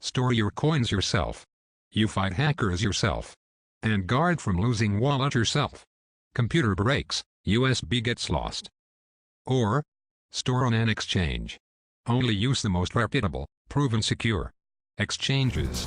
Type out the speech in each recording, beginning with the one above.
Store your coins yourself. You fight hackers yourself. And guard from losing wallet yourself. Computer breaks, USB gets lost. Or, store on an exchange. Only use the most reputable, proven secure exchanges.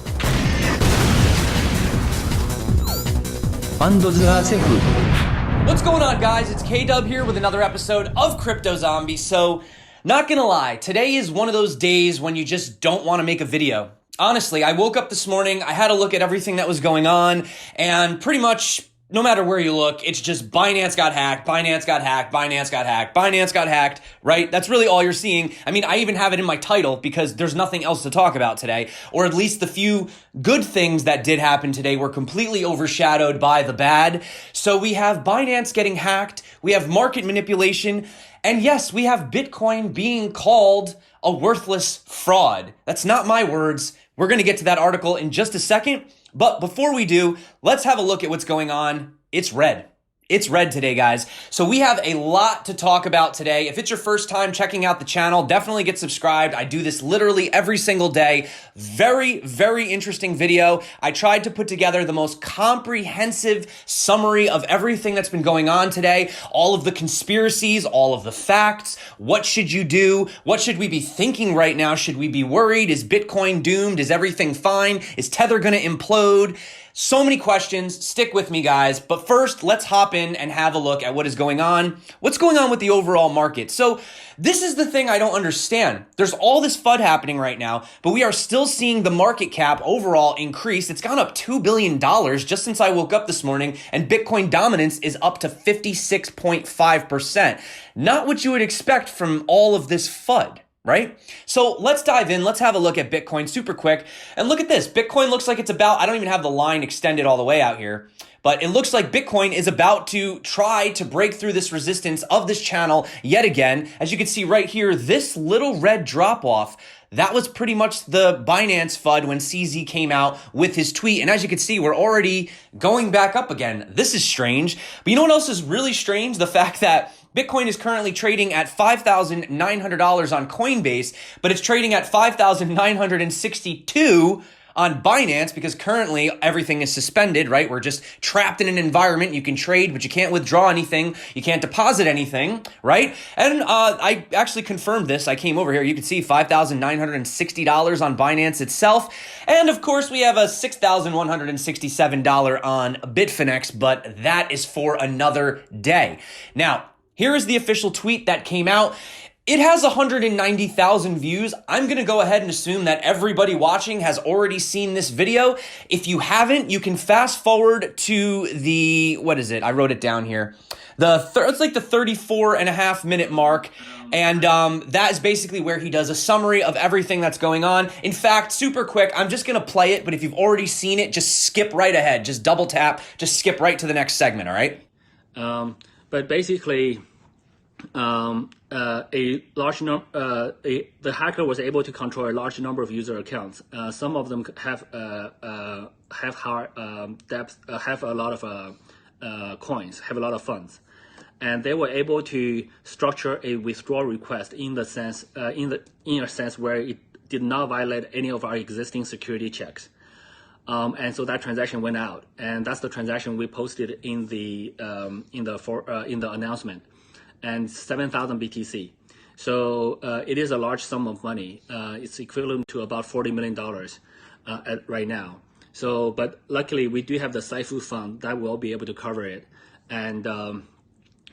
What's going on, guys? It's K-Dub here with another episode of Crypto Zombies. So, not gonna lie, today is one of those days when you just don't want to make a video. Honestly, I woke up this morning, I had a look at everything that was going on, and pretty much, no matter where you look, it's just Binance got hacked, Binance got hacked, Binance got hacked, Binance got hacked, right? That's really all you're seeing. I mean, I even have it in my title because there's nothing else to talk about today, or at least the few good things that did happen today were completely overshadowed by the bad. So we have Binance getting hacked, we have market manipulation, and yes, we have Bitcoin being called a worthless fraud. That's not my words. We're going to get to that article in just a second. But before we do, let's have a look at what's going on. It's red. It's red today, guys. So we have a lot to talk about today. If it's your first time checking out the channel, definitely get subscribed. I do this literally every single day. Very, very interesting video. I tried to put together the most comprehensive summary of everything that's been going on today. All of the conspiracies, all of the facts. What should you do? What should we be thinking right now? Should we be worried? Is Bitcoin doomed? Is everything fine? Is Tether going to implode? So many questions. Stick with me, guys. But first, let's hop in and have a look at what is going on. What's going on with the overall market? So this is the thing I don't understand. There's all this FUD happening right now, but we are still seeing the market cap overall increase. It's gone up $2 billion just since I woke up this morning, and Bitcoin dominance is up to 56.5%. Not what you would expect from all of this FUD. Right? So let's dive in. Let's have a look at Bitcoin super quick. And look at this. Bitcoin looks like it's about, I don't even have the line extended all the way out here, but it looks like Bitcoin is about to try to break through this resistance of this channel yet again. As you can see right here, this little red drop off, that was pretty much the Binance FUD when CZ came out with his tweet. And as you can see, we're already going back up again. This is strange. But you know what else is really strange? The fact that Bitcoin is currently trading at $5,900 on Coinbase, but it's trading at $5,962 on Binance because currently everything is suspended, right? We're just trapped in an environment. You can trade, but you can't withdraw anything. You can't deposit anything, right? And I actually confirmed this. I came over here. You can see $5,960 on Binance itself. And of course, we have a $6,167 on Bitfinex, but that is for another day. Now, here is the official tweet that came out. It has 190,000 views. I'm going to go ahead and assume that everybody watching has already seen this video. If you haven't, you can fast forward to the, what is it? I wrote it down here. It's like the 34.5-minute mark. And that is basically where he does a summary of everything that's going on. In fact, super quick, I'm just going to play it. But if you've already seen it, just skip right ahead. Just double tap. Just skip right to the next segment, all right? But basically, the hacker was able to control a large number of user accounts. Some of them have high depth, have a lot of coins, have a lot of funds, and they were able to structure a withdrawal request in the sense, in a sense where it did not violate any of our existing security checks. And so that transaction went out, and that's the transaction we posted in the announcement, and 7,000 BTC. So it is a large sum of money. It's equivalent to about $40 million right now. So, but luckily we do have the Saifu fund that will be able to cover it, and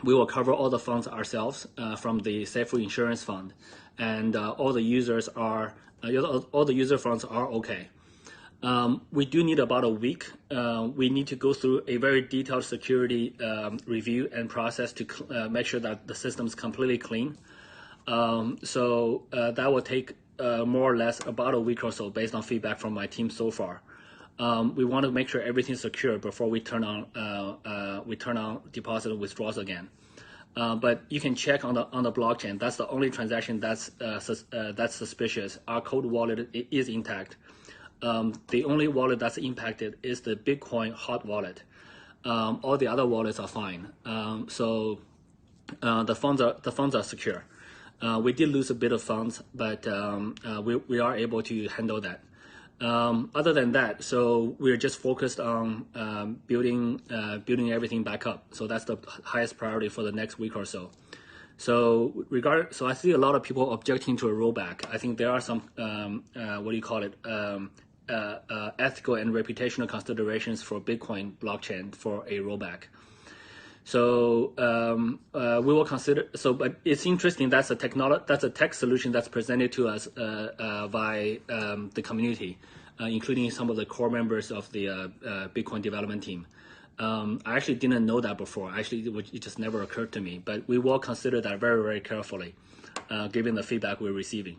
we will cover all the funds ourselves from the Saifu insurance fund, and all the users are all the user funds are okay. We do need about a week. We need to go through a very detailed security review and process to make sure that the system is completely clean. So that will take more or less about a week or so based on feedback from my team so far. We want to make sure everything's secure before we turn on deposit and withdrawals again. But you can check on the blockchain. That's the only transaction that's suspicious. Our cold wallet is intact. The only wallet that's impacted is the Bitcoin hot wallet. All the other wallets are fine. So the funds are secure. We did lose a bit of funds, but we are able to handle that. Other than that, so we're just focused on building everything back up. So that's the highest priority for the next week or so. So I see a lot of people objecting to a rollback. I think there are some ethical and reputational considerations for Bitcoin blockchain for a rollback. So we will consider. So, but it's interesting. That's a tech solution that's presented to us by the community, including some of the core members of the Bitcoin development team. I actually didn't know that before. It just never occurred to me. But we will consider that very, very carefully, given the feedback we're receiving.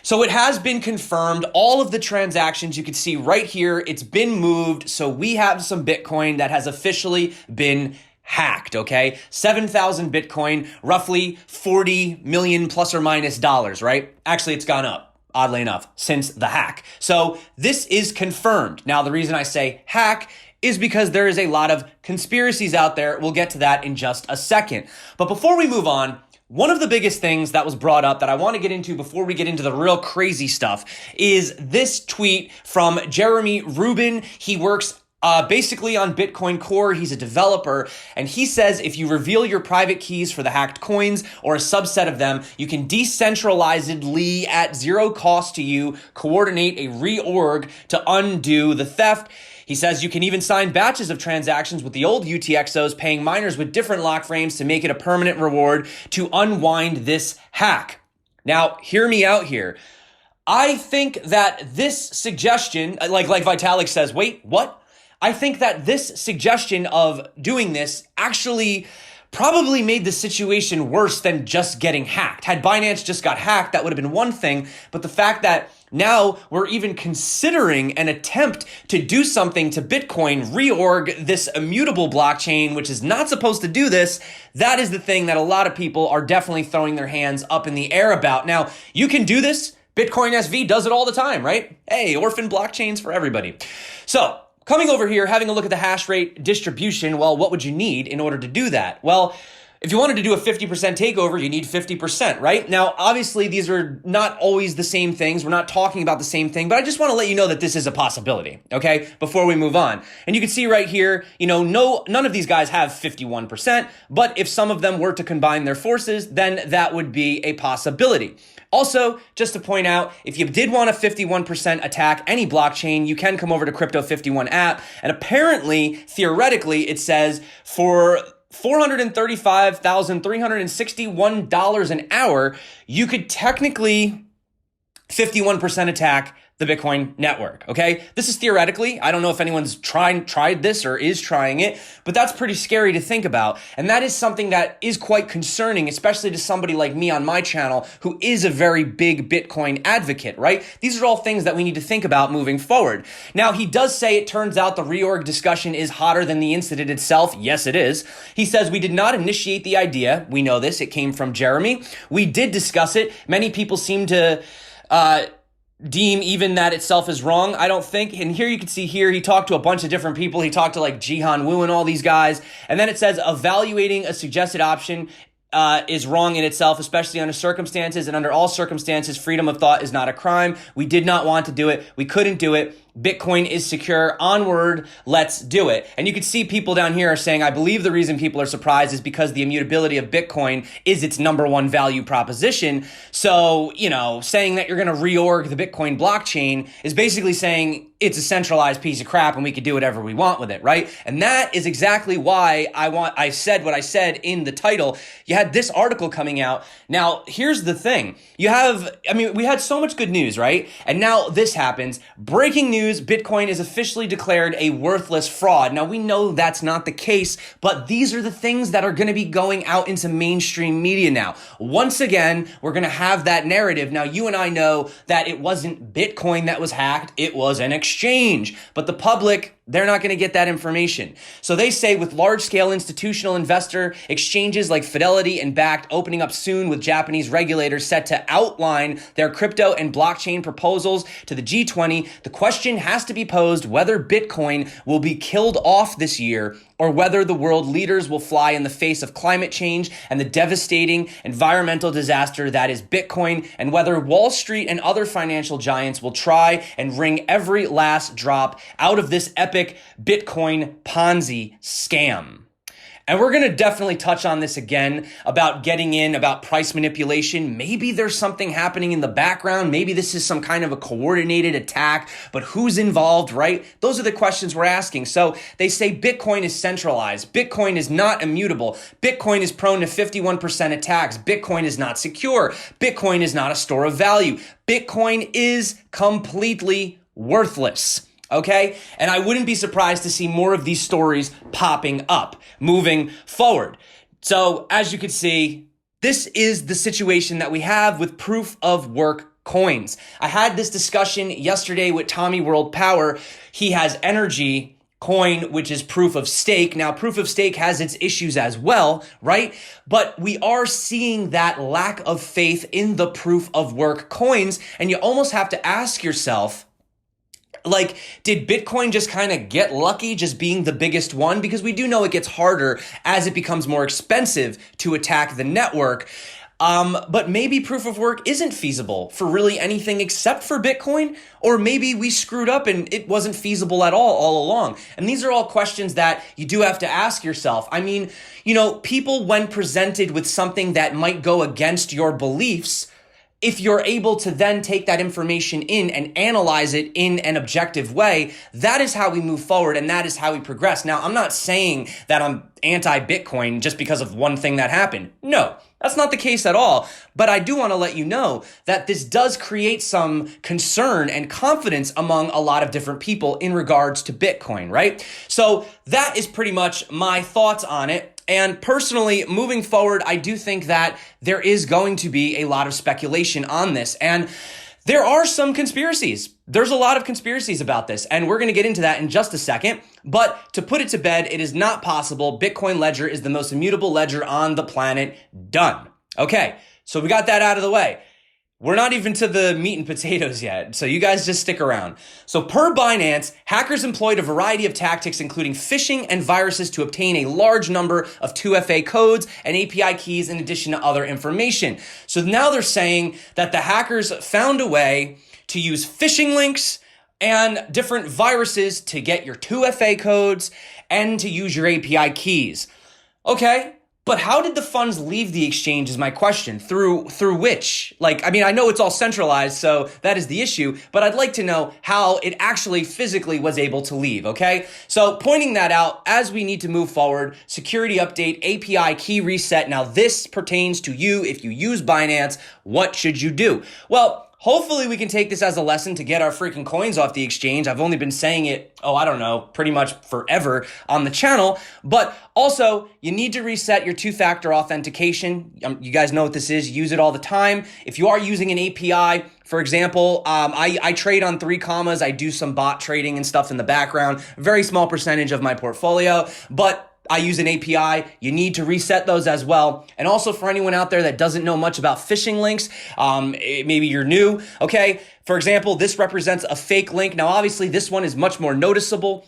So it has been confirmed. All of the transactions you can see right here, it's been moved. So we have some Bitcoin that has officially been hacked, okay? 7,000 Bitcoin, roughly 40 million plus or minus dollars, right? Actually, it's gone up, oddly enough, since the hack. So this is confirmed. Now, the reason I say hack is because there is a lot of conspiracies out there. We'll get to that in just a second. But before we move on, one of the biggest things that was brought up that I want to get into before we get into the real crazy stuff is this tweet from Jeremy Rubin. He works basically on Bitcoin Core. He's a developer, and he says if you reveal your private keys for the hacked coins or a subset of them, you can decentralizedly, at zero cost to you, coordinate a reorg to undo the theft. He says you can even sign batches of transactions with the old UTXOs, paying miners with different lock frames to make it a permanent reward to unwind this hack. Now, hear me out here. I think that this suggestion, like Vitalik says, wait, what? I think that this suggestion of doing this actually probably made the situation worse than just getting hacked. Had Binance just got hacked, that would have been one thing. But the fact that now we're even considering an attempt to do something to Bitcoin, reorg this immutable blockchain, which is not supposed to do this, that is the thing that a lot of people are definitely throwing their hands up in the air about. Now, you can do this. Bitcoin SV does it all the time, right? Hey, orphan blockchains for everybody. So, coming over here, having a look at the hash rate distribution, well, what would you need in order to do that? Well, if you wanted to do a 50% takeover, you need 50%, right? Now, obviously, these are not always the same things. We're not talking about the same thing, but I just want to let you know that this is a possibility, okay, before we move on. And you can see right here, none of these guys have 51%, but if some of them were to combine their forces, then that would be a possibility. Also, just to point out, if you did want a 51% attack any blockchain, you can come over to Crypto 51 app, and apparently, theoretically, it says for $435,361 an hour, you could technically 51% attack the Bitcoin network, okay? This is theoretically. I don't know if anyone's tried this or is trying it, but that's pretty scary to think about. And that is something that is quite concerning, especially to somebody like me on my channel who is a very big Bitcoin advocate, right? These are all things that we need to think about moving forward. Now, he does say it turns out the reorg discussion is hotter than the incident itself. Yes, it is. He says we did not initiate the idea. We know this. It came from Jeremy. We did discuss it. Many people seem to deem even that itself is wrong, I don't think. And here you can see here, he talked to a bunch of different people. He talked to like Jihan Wu and all these guys. And then it says evaluating a suggested option is wrong in itself, especially under circumstances. And under all circumstances, freedom of thought is not a crime. We did not want to do it. We couldn't do it. Bitcoin is secure. Onward, let's do it. And you can see people down here are saying, I believe the reason people are surprised is because the immutability of Bitcoin is its number one value proposition. So, saying that you're going to reorg the Bitcoin blockchain is basically saying it's a centralized piece of crap and we could do whatever we want with it, right? And that is exactly why I said what I said in the title. You had this article coming out. Now, here's the thing. We had so much good news, right? And now this happens. Breaking news. Bitcoin is officially declared a worthless fraud. Now, we know that's not the case, but these are the things that are going to be going out into mainstream media now. Once again, we're going to have that narrative. Now, you and I know that it wasn't Bitcoin that was hacked. It was an exchange. But the public They're not going to get that information. So they say with large-scale institutional investor exchanges like Fidelity and Bakkt opening up soon with Japanese regulators set to outline their crypto and blockchain proposals to the G20, the question has to be posed whether Bitcoin will be killed off this year or whether the world leaders will fly in the face of climate change and the devastating environmental disaster that is Bitcoin, and whether Wall Street and other financial giants will try and wring every last drop out of this epic Bitcoin Ponzi scam. And we're going to definitely touch on this again about getting in, about price manipulation. Maybe there's something happening in the background. Maybe this is some kind of a coordinated attack, but who's involved, right? Those are the questions we're asking. So they say Bitcoin is centralized. Bitcoin is not immutable. Bitcoin is prone to 51% attacks. Bitcoin is not secure. Bitcoin is not a store of value. Bitcoin is completely worthless. Okay? And I wouldn't be surprised to see more of these stories popping up moving forward. So as you can see, this is the situation that we have with proof of work coins. I had this discussion yesterday with Tommy World Power. He has Energi coin, which is proof of stake. Now, proof of stake has its issues as well, right? But we are seeing that lack of faith in the proof of work coins. And you almost have to ask yourself, like, did Bitcoin just kind of get lucky just being the biggest one? Because we do know it gets harder as it becomes more expensive to attack the network. But maybe proof of work isn't feasible for really anything except for Bitcoin, or maybe we screwed up and it wasn't feasible at all along. And these are all questions that you do have to ask yourself. I mean, you know, people, when presented with something that might go against your beliefs, if you're able to then take that information in and analyze it in an objective way, that is how we move forward and that is how we progress. Now, I'm not saying that I'm anti-Bitcoin just because of one thing that happened. No, that's not the case at all. But I do want to let you know that this does create some concern and confidence among a lot of different people in regards to Bitcoin, right? So that is pretty much my thoughts on it. And personally, moving forward, I do think that there is going to be a lot of speculation on this. And there are some conspiracies. There's a lot of conspiracies about this. And we're going to get into that in just a second. But to put it to bed, it is not possible. Bitcoin ledger is the most immutable ledger on the planet. Done. Okay, so we got that out of the way. We're not even to the meat and potatoes yet, so you guys just stick around. So per Binance, hackers employed a variety of tactics, including phishing and viruses, to obtain a large number of 2FA codes and API keys in addition to other information. So now they're saying that the hackers found a way to use phishing links and different viruses to get your 2FA codes and to use your API keys. Okay. But how did the funds leave the exchange is my question. Through which? Like, I mean, I know it's all centralized, so that is the issue, but I'd like to know how it actually physically was able to leave, okay? So pointing that out, as we need to move forward, security update, API key reset. Now this pertains to you. If you use Binance, what should you do? Well, hopefully we can take this as a lesson to get our freaking coins off the exchange. I've only been saying it, I don't know, pretty much forever on the channel. But also, you need to reset your two-factor authentication. You guys know what this is. Use it all the time. If you are using an API, for example, I trade on 3 commas. I do some bot trading and stuff in the background. Very small percentage of my portfolio, but I use an API. You need to reset those as well. And also for anyone out there that doesn't know much about phishing links, maybe you're new, okay? For example, this represents a fake link. Now, obviously, this one is much more noticeable.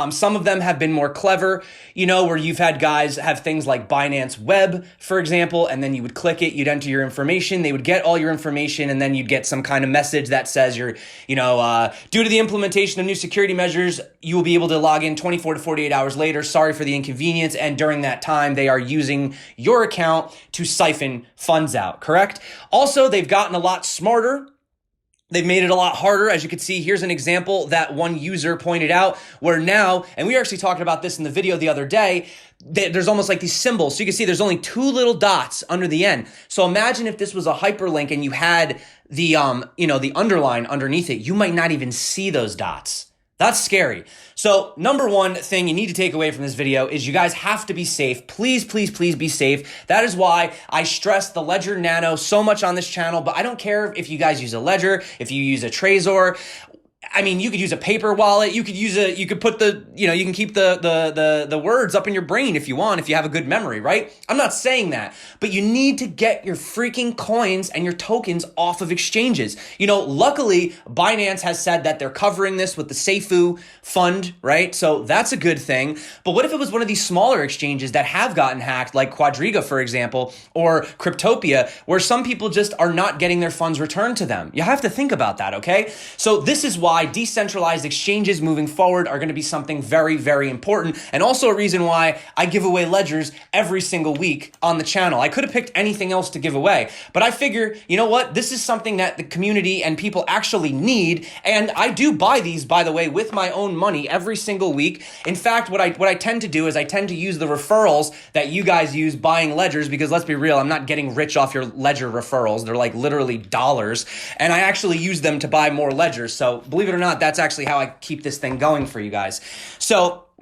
Some of them have been more clever, you know, where you've had guys have things like Binance Web, for example, and then you would click it, you'd enter your information, they would get all your information, and then you'd get some kind of message that says due to the implementation of new security measures, you will be able to log in 24 to 48 hours later. Sorry for the inconvenience. And during that time, they are using your account to siphon funds out, correct? Also, they've gotten a lot smarter. They've made it a lot harder. As you can see, here's an example that one user pointed out where now, and we were actually talking about this in the video the other day, there's almost like these symbols. So you can see there's only 2 little dots under the end. So imagine if this was a hyperlink and you had the underline underneath it, you might not even see those dots. That's scary. So number one thing you need to take away from this video is you guys have to be safe. Please, please, please be safe. That is why I stress the Ledger Nano so much on this channel, but I don't care if you guys use a Ledger, if you use a Trezor. I mean, you could use a paper wallet. You could put you can keep the words up in your brain if you want, if you have a good memory, right? I'm not saying that, but you need to get your freaking coins and your tokens off of exchanges. Luckily, Binance has said that they're covering this with the Seifu fund, right? So that's a good thing. But what if it was one of these smaller exchanges that have gotten hacked, like Quadriga, for example, or Cryptopia, where some people just are not getting their funds returned to them? You have to think about that, okay? So this is why decentralized exchanges moving forward are going to be something very, very important, and also a reason why I give away ledgers every single week on the channel. I could have picked anything else to give away, but I figure, you know what? This is something that the community and people actually need, and I do buy these, by the way, with my own money every single week. In fact, what I tend to do is I tend to use the referrals that you guys use buying ledgers, because let's be real, I'm not getting rich off your ledger referrals. They're like literally dollars, and I actually use them to buy more ledgers. So believe it or not, that's actually how I keep this thing going for you guys.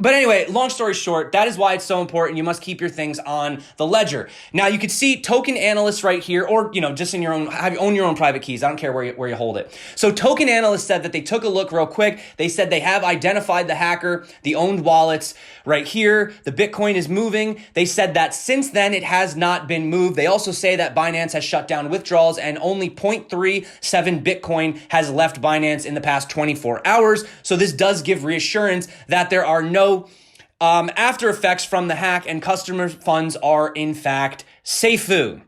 But anyway, long story short, that is why it's so important. You must keep your things on the ledger. Now, you can see token analysts right here, or, just in your own your own private keys. I don't care where you hold it. So token analysts said that they took a look real quick. They said they have identified the hacker, the owned wallets right here. The Bitcoin is moving. They said that since then, it has not been moved. They also say that Binance has shut down withdrawals and only 0.37 Bitcoin has left Binance in the past 24 hours. So this does give reassurance that there are no after effects from the hack, and customer funds are in fact Seifu.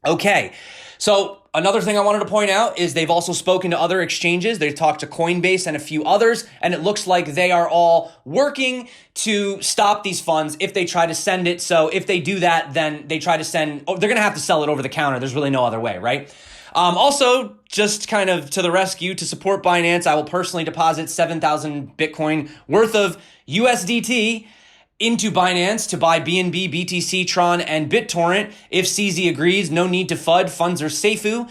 Okay, so another thing I wanted to point out is they've also spoken to other exchanges. They've talked to Coinbase and a few others, and it looks like they are all working to stop these funds if they try to send it. So if they do that, then they try to send, they're going to have to sell it over the counter. There's really no other way, right? Also, just kind of to the rescue, to support Binance, I will personally deposit 7,000 Bitcoin worth of USDT into Binance to buy BNB, BTC, Tron, and BitTorrent. If CZ agrees, no need to FUD, funds are Seifu.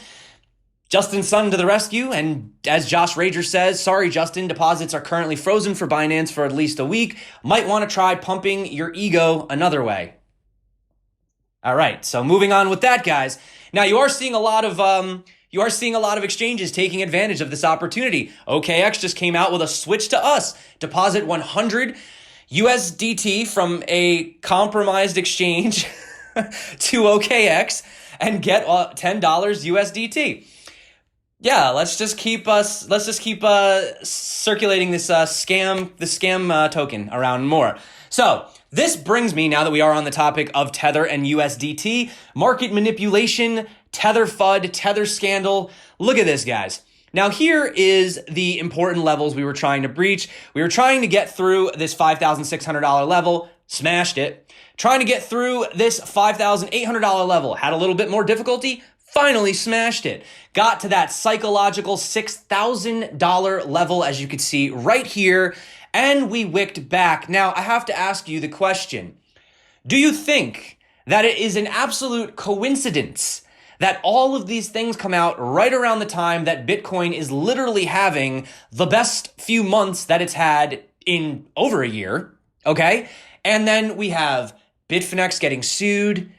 Justin Sun to the rescue, and as Josh Rager says, sorry Justin, deposits are currently frozen for Binance for at least a week. Might want to try pumping your ego another way. All right, so moving on with that, guys. Now you are seeing a lot of exchanges taking advantage of this opportunity. OKX just came out with a switch to us. Deposit 100 USDT from a compromised exchange to OKX and get $10 USDT. Yeah, let's just keep circulating this scam token around more. So this brings me, now that we are on the topic of Tether and USDT, market manipulation, Tether FUD, Tether scandal. Look at this, guys. Now here is the important levels we were trying to breach. We were trying to get through this $5,600 level, smashed it. Trying to get through this $5,800 level, had a little bit more difficulty, finally smashed it. Got to that psychological $6,000 level, as you can see right here, and we wicked back. Now, I have to ask you the question, do you think that it is an absolute coincidence that all of these things come out right around the time that Bitcoin is literally having the best few months that it's had in over a year, okay? And then we have Bitfinex getting sued,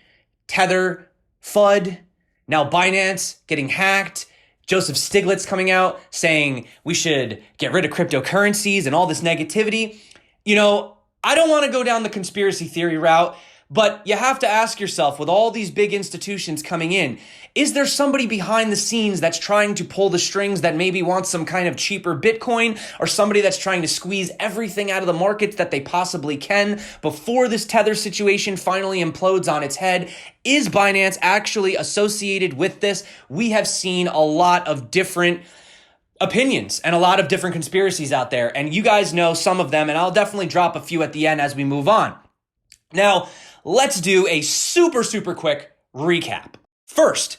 Tether, FUD, now Binance getting hacked, Joseph Stiglitz coming out saying we should get rid of cryptocurrencies and all this negativity. I don't want to go down the conspiracy theory route, but you have to ask yourself, with all these big institutions coming in, is there somebody behind the scenes that's trying to pull the strings that maybe wants some kind of cheaper Bitcoin, or somebody that's trying to squeeze everything out of the markets that they possibly can before this Tether situation finally implodes on its head? Is Binance actually associated with this? We have seen a lot of different opinions and a lot of different conspiracies out there, and you guys know some of them, and I'll definitely drop a few at the end as we move on. Now, let's do a super quick recap. First,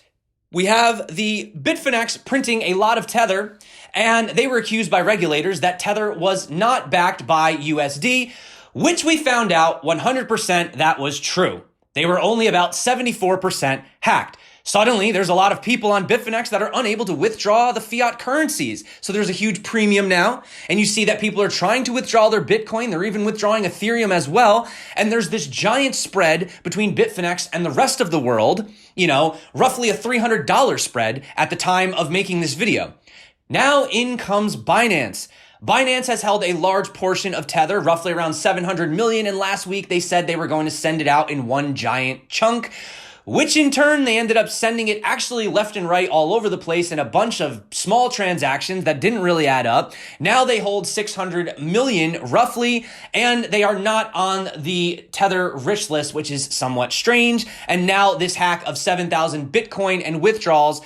we have the Bitfinex printing a lot of Tether, and they were accused by regulators that Tether was not backed by USD, which we found out 100% that was true. They were only about 74% hacked. Suddenly, there's a lot of people on Bitfinex that are unable to withdraw the fiat currencies. So there's a huge premium now. And you see that people are trying to withdraw their Bitcoin. They're even withdrawing Ethereum as well. And there's this giant spread between Bitfinex and the rest of the world, roughly a $300 spread at the time of making this video. Now in comes Binance. Binance has held a large portion of Tether, roughly around 700 million, and last week they said they were going to send it out in one giant chunk, which in turn they ended up sending it actually left and right all over the place in a bunch of small transactions that didn't really add up. Now they hold 600 million roughly, and they are not on the Tether rich list, which is somewhat strange. And now this hack of 7,000 Bitcoin and withdrawals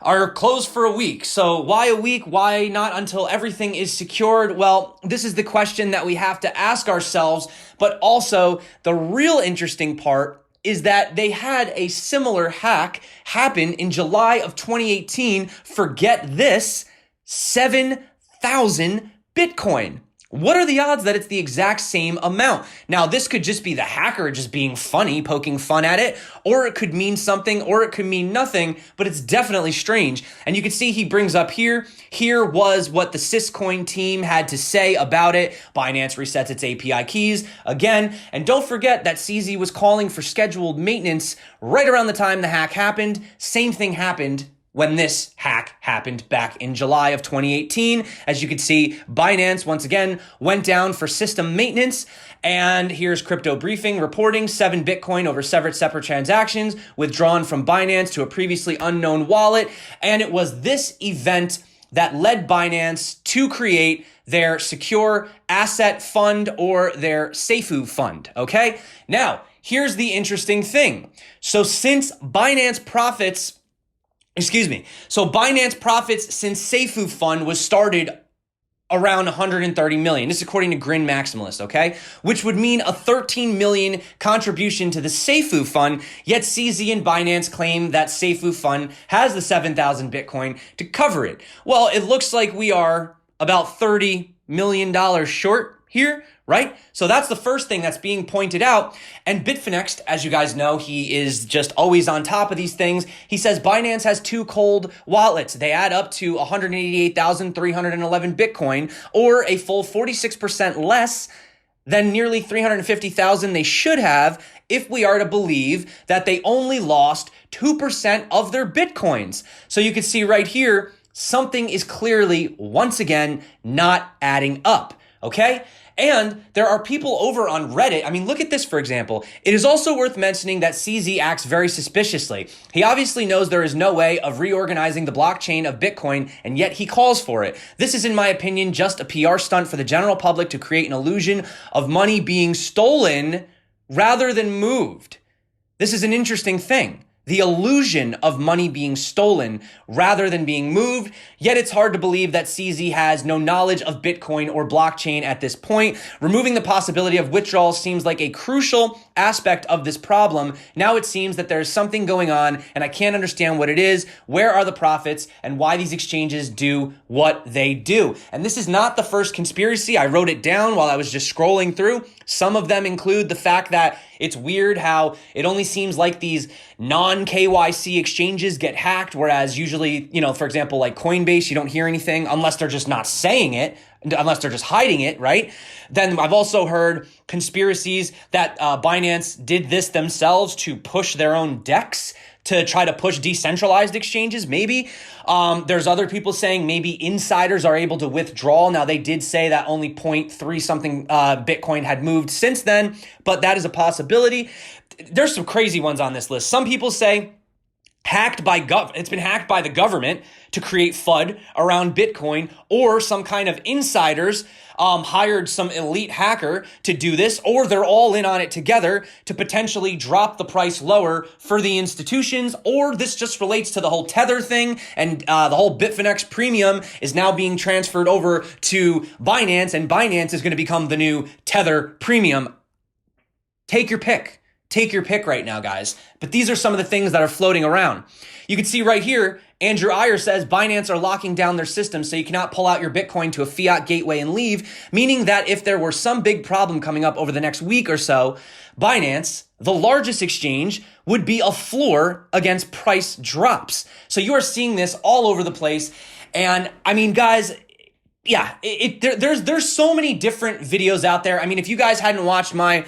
are closed for a week. So why a week? Why not until everything is secured? Well, this is the question that we have to ask ourselves, but also the real interesting part is that they had a similar hack happen in July of 2018. Forget this, 7,000 Bitcoin. What are the odds that it's the exact same amount? Now, this could just be the hacker just being funny, poking fun at it, or it could mean something, or it could mean nothing, but it's definitely strange. And you can see he brings up here was what the Syscoin team had to say about it. Binance resets its API keys again. And don't forget that CZ was calling for scheduled maintenance right around the time the hack happened. Same thing happened when this hack happened back in July of 2018. As you can see, Binance once again went down for system maintenance. And here's Crypto Briefing reporting 7 Bitcoin over separate transactions withdrawn from Binance to a previously unknown wallet. And it was this event that led Binance to create their secure asset fund, or their SAFU fund, okay? Now, here's the interesting thing. So Binance profits since SAFU fund was started around 130 million. This is according to Grin Maximalist, okay? Which would mean a 13 million contribution to the SAFU fund, yet CZ and Binance claim that SAFU fund has the 7,000 Bitcoin to cover it. Well, it looks like we are about $30 million short here, right? So that's the first thing that's being pointed out. And Bitfinex, as you guys know, he is just always on top of these things. He says Binance has 2 cold wallets. They add up to 188,311 Bitcoin, or a full 46% less than nearly 350,000 they should have, if we are to believe that they only lost 2% of their Bitcoins. So you can see right here, something is clearly, once again, not adding up, okay? And there are people over on Reddit. I mean, look at this, for example. It is also worth mentioning that CZ acts very suspiciously. He obviously knows there is no way of reorganizing the blockchain of Bitcoin, and yet he calls for it. This is, in my opinion, just a PR stunt for the general public to create an illusion of money being stolen rather than moved. This is an interesting thing. The illusion of money being stolen rather than being moved, yet it's hard to believe that CZ has no knowledge of Bitcoin or blockchain at this point. Removing the possibility of withdrawals seems like a crucial aspect of this problem. Now it seems that there's something going on, and I can't understand what it is. Where are the profits, and why these exchanges do what they do? And this is not the first conspiracy. I wrote it down while I was just scrolling through. Some of them include the fact that it's weird how it only seems like these non-KYC exchanges get hacked, whereas usually, for example, like Coinbase, you don't hear anything unless they're just not saying it, unless they're just hiding it, right? Then I've also heard conspiracies that Binance did this themselves to push their own DEX, to try to push decentralized exchanges, maybe. There's other people saying maybe insiders are able to withdraw. Now, they did say that only 0.3 something Bitcoin had moved since then, but that is a possibility. There's some crazy ones on this list. Some people say it's been hacked by the government to create FUD around Bitcoin, or some kind of insiders hired some elite hacker to do this, or they're all in on it together to potentially drop the price lower for the institutions, or this just relates to the whole Tether thing, and the whole Bitfinex premium is now being transferred over to Binance, and Binance is going to become the new Tether premium. Take your pick. Take your pick right now, guys. But these are some of the things that are floating around. You can see right here, Andrew Iyer says Binance are locking down their system so you cannot pull out your Bitcoin to a fiat gateway and leave, meaning that if there were some big problem coming up over the next week or so, Binance, the largest exchange, would be a floor against price drops. So you are seeing this all over the place. And I mean, guys, yeah, there's so many different videos out there. I mean, if you guys hadn't watched my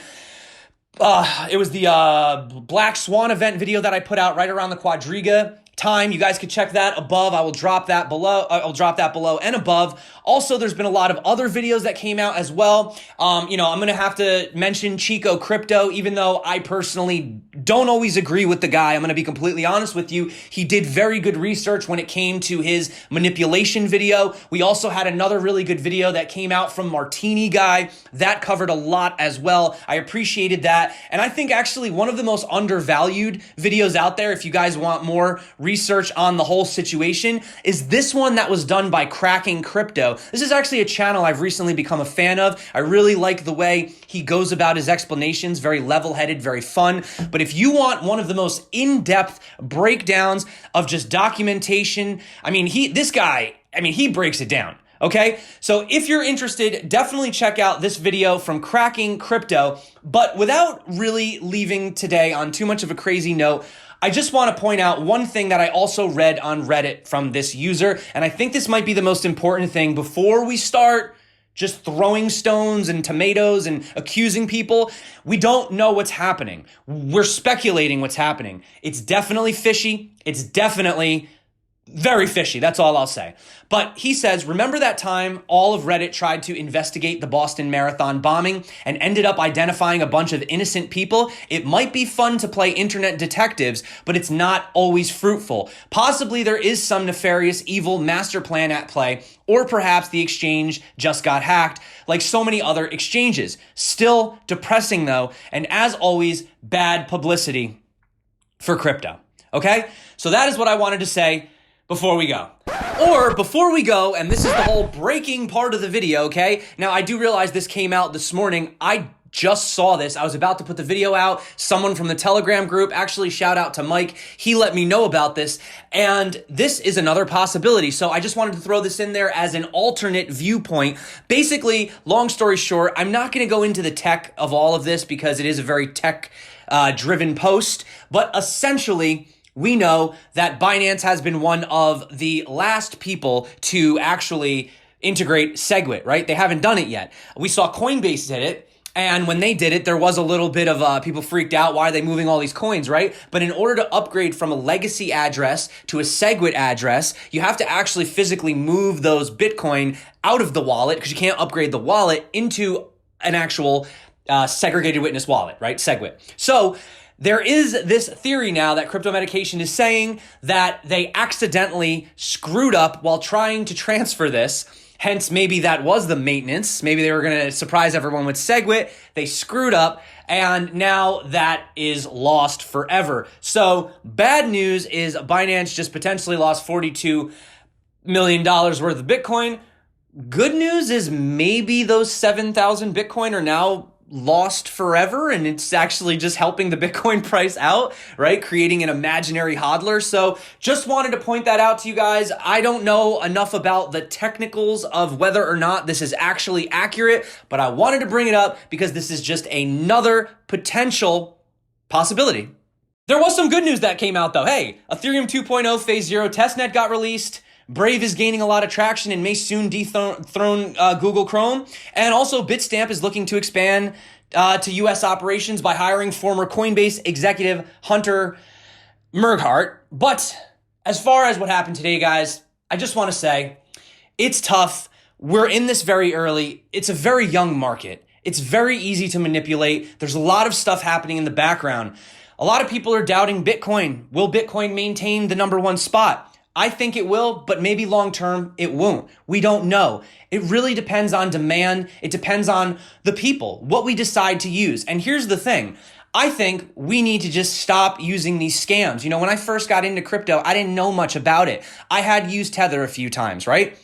it was the Black Swan event video that I put out right around the Quadriga time. You guys could check that above. I will drop that below. I'll drop that below and above. Also, there's been a lot of other videos that came out as well. I'm going to have to mention Chico Crypto, even though I personally don't always agree with the guy. I'm going to be completely honest with you. He did very good research when it came to his manipulation video. We also had another really good video that came out from Martini guy that covered a lot as well. I appreciated that. And I think actually one of the most undervalued videos out there, if you guys want more research on the whole situation, is this one that was done by Cracking Crypto. This is actually a channel I've recently become a fan of. I really like the way he goes about his explanations, very level-headed, very fun. But if you want one of the most in-depth breakdowns of just documentation, he breaks it down. Okay, so if you're interested, definitely check out this video from Cracking Crypto. But without really leaving today on too much of a crazy note, I just want to point out one thing that I also read on Reddit from this user, and I think this might be the most important thing before we start just throwing stones and tomatoes and accusing people. We don't know what's happening. We're speculating what's happening. It's definitely fishy. It's definitely very fishy. That's all I'll say. But he says, remember that time all of Reddit tried to investigate the Boston Marathon bombing and ended up identifying a bunch of innocent people? It might be fun to play internet detectives, but it's not always fruitful. Possibly there is some nefarious evil master plan at play, or perhaps the exchange just got hacked, like so many other exchanges. Still depressing though, and as always, bad publicity for crypto. Okay? So that is what I wanted to say before we go. And this is the whole breaking part of the video, okay? Now, I do realize this came out this morning. I just saw this. I was about to put the video out. Someone from the Telegram group, actually shout out to Mike, he let me know about this. And this is another possibility. So I just wanted to throw this in there as an alternate viewpoint. Basically, long story short, I'm not going to go into the tech of all of this because it is a very tech driven post. But essentially, we know that Binance has been one of the last people to actually integrate SegWit, right? They haven't done it yet. We saw Coinbase did it. And when they did it, there was a little bit of people freaked out. Why are they moving all these coins, right? But in order to upgrade from a legacy address to a SegWit address, you have to actually physically move those Bitcoin out of the wallet because you can't upgrade the wallet into an actual segregated witness wallet, right? SegWit. So there is this theory now that Crypto Medication is saying that they accidentally screwed up while trying to transfer this. Hence, maybe that was the maintenance. Maybe they were going to surprise everyone with SegWit. They screwed up, and now that is lost forever. So bad news is Binance just potentially lost $42 million worth of Bitcoin. Good news is maybe those 7,000 Bitcoin are now lost forever, and it's actually just helping the Bitcoin price out, right? Creating an imaginary hodler. So just wanted to point that out to you guys. I don't know enough about the technicals of whether or not this is actually accurate, but I wanted to bring it up because this is just another potential possibility. There was some good news that came out though. Hey, Ethereum 2.0 Phase 0 testnet got released. Brave is gaining a lot of traction and may soon dethrone Google Chrome. And also Bitstamp is looking to expand to U.S. operations by hiring former Coinbase executive Hunter Merghart. But as far as what happened today, guys, I just want to say it's tough. We're in this very early. It's a very young market. It's very easy to manipulate. There's a lot of stuff happening in the background. A lot of people are doubting Bitcoin. Will Bitcoin maintain the #1 spot? I think it will, but maybe long term it won't. We don't know. It really depends on demand. It depends on the people, what we decide to use. And here's the thing. I think we need to just stop using these scams. You know, when I first got into crypto, I didn't know much about it. I had used Tether a few times, right?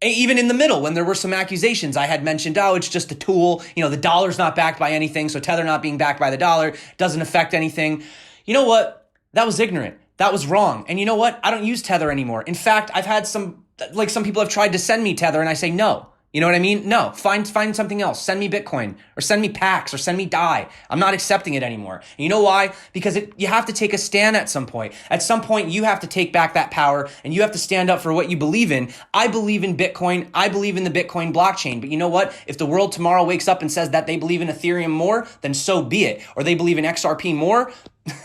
Even in the middle, when there were some accusations, I had mentioned, oh, it's just a tool. You know, the dollar's not backed by anything, so Tether not being backed by the dollar doesn't affect anything. You know what? That was ignorant. That was wrong. And you know what? I don't use Tether anymore. In fact, I've had some people have tried to send me Tether and I say no. You know what I mean? No, find something else. Send me Bitcoin or send me Pax or send me DAI. I'm not accepting it anymore. And you know why? Because you have to take a stand at some point. At some point, you have to take back that power and you have to stand up for what you believe in. I believe in Bitcoin. I believe in the Bitcoin blockchain. But you know what? If the world tomorrow wakes up and says that they believe in Ethereum more, then so be it. Or they believe in XRP more,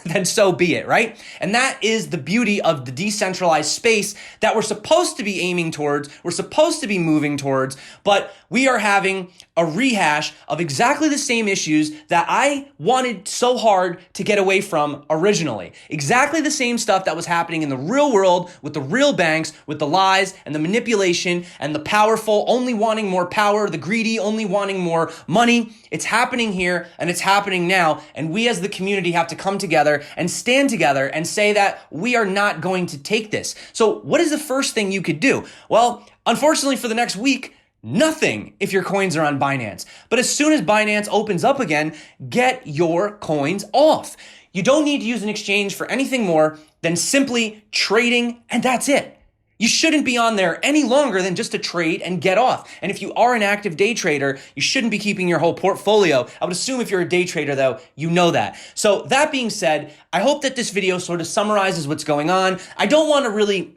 then so be it, right? And that is the beauty of the decentralized space that we're supposed to be aiming towards, we're supposed to be moving towards, but we are having a rehash of exactly the same issues that I wanted so hard to get away from originally. Exactly the same stuff that was happening in the real world with the real banks, with the lies and the manipulation and the powerful only wanting more power, the greedy only wanting more money. It's happening here and it's happening now. And we as the community have to come together and stand together and say that we are not going to take this. So what is the first thing you could do? Well, unfortunately for the next week, nothing if your coins are on Binance. But as soon as Binance opens up again, get your coins off. You don't need to use an exchange for anything more than simply trading, and that's it. You shouldn't be on there any longer than just to trade and get off. And if you are an active day trader, you shouldn't be keeping your whole portfolio. I would assume if you're a day trader though, you know that. So that being said, I hope that this video sort of summarizes what's going on. I don't want to really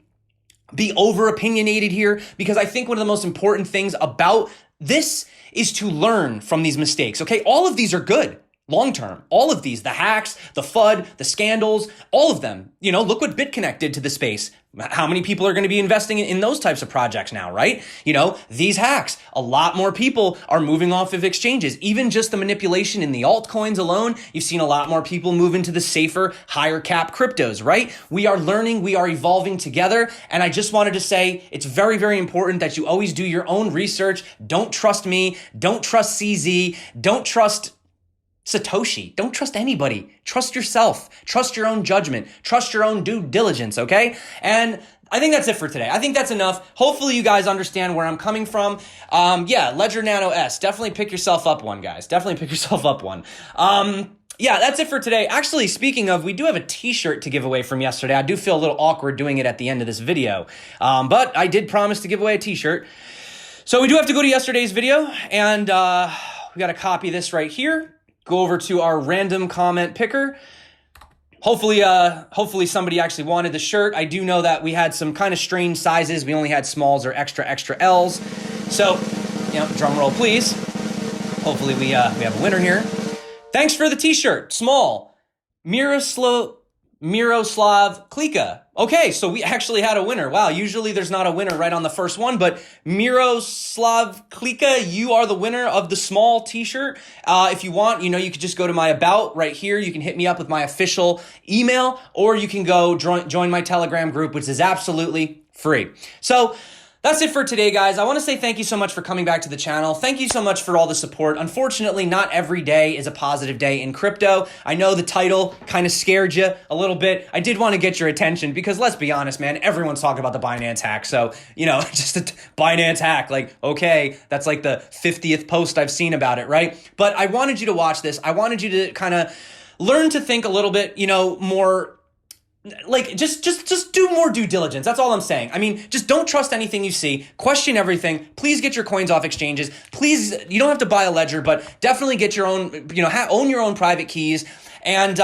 be over opinionated here because I think one of the most important things about this is to learn from these mistakes. Okay, all of these are good long term. All of these, the hacks, the FUD, the scandals, all of them. You know, look what BitConnect did to the space. How many people are going to be investing in those types of projects now, right? You know, these hacks, a lot more people are moving off of exchanges. Even just the manipulation in the altcoins alone, you've seen a lot more people move into the safer, higher cap cryptos, right? We are learning, we are evolving together. And I just wanted to say, it's very, very important that you always do your own research. Don't trust me. Don't trust CZ. Don't trust Satoshi. Don't trust anybody. Trust yourself. Trust your own judgment. Trust your own due diligence, okay? And I think that's it for today. I think that's enough. Hopefully you guys understand where I'm coming from. Yeah, Ledger Nano S. Definitely pick yourself up one, guys. Definitely pick yourself up one. Yeah, that's it for today. Actually, speaking of, we do have a t-shirt to give away from yesterday. I do feel a little awkward doing it at the end of this video. But I did promise to give away a t-shirt. So we do have to go to yesterday's video, and we got to copy this right here. Go over to our random comment picker. Hopefully somebody actually wanted the shirt. I do know that we had some kind of strange sizes. We only had smalls or extra L's. So, you know, drum roll, please. Hopefully we have a winner here. Thanks for the t-shirt. Small. Miroslav Klika. Okay, so we actually had a winner. Wow, usually there's not a winner right on the first one, but Miroslav Klika, you are the winner of the small t-shirt. If you want, you know, you could just go to my about right here. You can hit me up with my official email, or you can go join my Telegram group, which is absolutely free. So that's it for today, guys. I want to say thank you so much for coming back to the channel. Thank you so much for all the support. Unfortunately, not every day is a positive day in crypto. I know the title kind of scared you a little bit. I did want to get your attention because let's be honest, man, everyone's talking about the Binance hack. So, you know, just a Binance hack, like, okay, that's like the 50th post I've seen about it, right? But I wanted you to watch this. I wanted you to kind of learn to think a little bit, you know, more like just do more due diligence. That's all I'm saying. I mean, just don't trust anything you see. Question everything. Please get your coins off exchanges. Please, you don't have to buy a ledger, but definitely get your own, you know, own your own private keys. And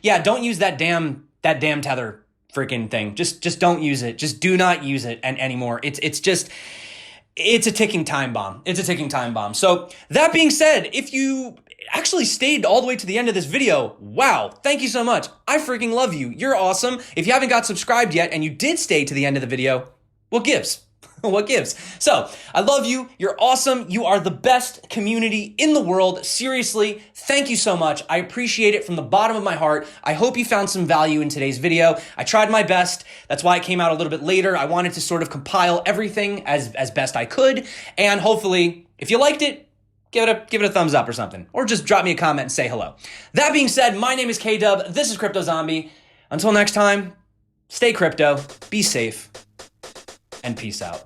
yeah, don't use that damn Tether freaking thing. Just don't use it. Just do not use it anymore. It's a ticking time bomb. It's a ticking time bomb. So that being said, if you actually stayed all the way to the end of this video, wow, thank you so much. I freaking love you. You're awesome. If you haven't got subscribed yet and you did stay to the end of the video, what gives? What gives? So I love you. You're awesome. You are the best community in the world. Seriously, thank you so much. I appreciate it from the bottom of my heart. I hope you found some value in today's video. I tried my best. That's why it came out a little bit later. I wanted to sort of compile everything as best I could. And hopefully, if you liked it, give it a thumbs up or something. Or just drop me a comment and say hello. That being said, my name is K-Dub. This is Crypto Zombie. Until next time, stay crypto, be safe, and peace out.